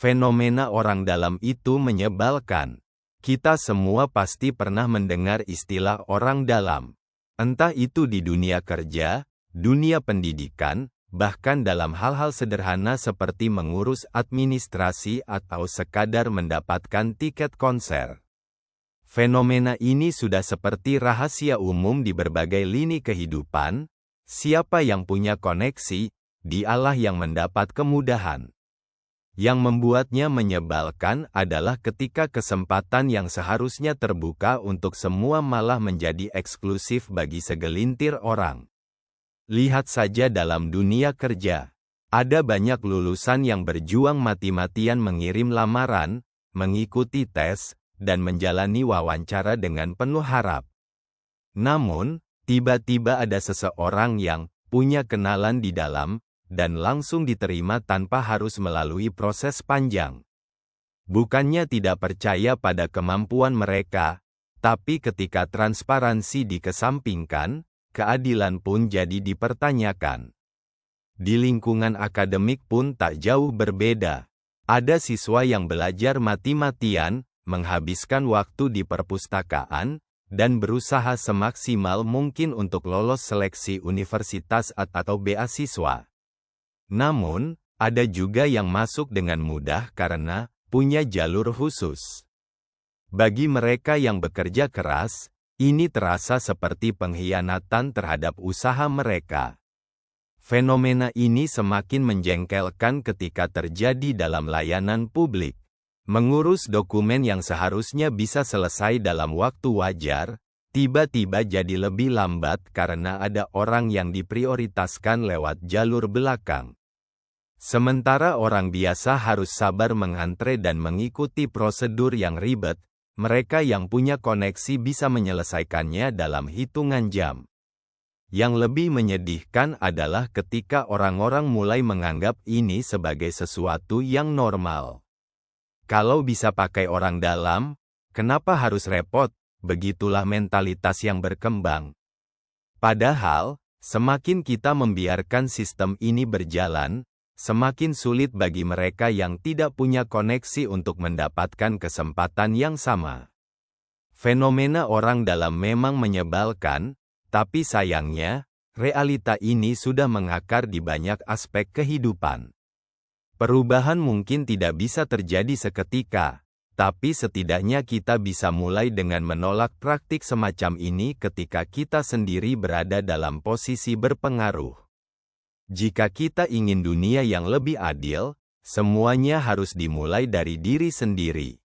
Fenomena orang dalam itu menyebalkan. Kita semua pasti pernah mendengar istilah orang dalam. Entah itu di dunia kerja, dunia pendidikan, bahkan dalam hal-hal sederhana seperti mengurus administrasi atau sekadar mendapatkan tiket konser. Fenomena ini sudah seperti rahasia umum di berbagai lini kehidupan. Siapa yang punya koneksi, dialah yang mendapat kemudahan. Yang membuatnya menyebalkan adalah ketika kesempatan yang seharusnya terbuka untuk semua malah menjadi eksklusif bagi segelintir orang. Lihat saja dalam dunia kerja. Ada banyak lulusan yang berjuang mati-matian mengirim lamaran, mengikuti tes, dan menjalani wawancara dengan penuh harap. Namun, tiba-tiba ada seseorang yang punya kenalan di dalam, dan langsung diterima tanpa harus melalui proses panjang. Bukannya tidak percaya pada kemampuan mereka, tapi ketika transparansi dikesampingkan, keadilan pun jadi dipertanyakan. Di lingkungan akademik pun tak jauh berbeda. Ada siswa yang belajar mati-matian, menghabiskan waktu di perpustakaan, dan berusaha semaksimal mungkin untuk lolos seleksi universitas atau beasiswa. Namun, ada juga yang masuk dengan mudah karena punya jalur khusus. Bagi mereka yang bekerja keras, ini terasa seperti pengkhianatan terhadap usaha mereka. Fenomena ini semakin menjengkelkan ketika terjadi dalam layanan publik. Mengurus dokumen yang seharusnya bisa selesai dalam waktu wajar, tiba-tiba jadi lebih lambat karena ada orang yang diprioritaskan lewat jalur belakang. Sementara orang biasa harus sabar mengantre dan mengikuti prosedur yang ribet, mereka yang punya koneksi bisa menyelesaikannya dalam hitungan jam. Yang lebih menyedihkan adalah ketika orang-orang mulai menganggap ini sebagai sesuatu yang normal. Kalau bisa pakai orang dalam, kenapa harus repot? Begitulah mentalitas yang berkembang. Padahal, semakin kita membiarkan sistem ini berjalan, semakin sulit bagi mereka yang tidak punya koneksi untuk mendapatkan kesempatan yang sama. Fenomena orang dalam memang menyebalkan, tapi sayangnya, realita ini sudah mengakar di banyak aspek kehidupan. Perubahan mungkin tidak bisa terjadi seketika, tapi setidaknya kita bisa mulai dengan menolak praktik semacam ini ketika kita sendiri berada dalam posisi berpengaruh. Jika kita ingin dunia yang lebih adil, semuanya harus dimulai dari diri sendiri.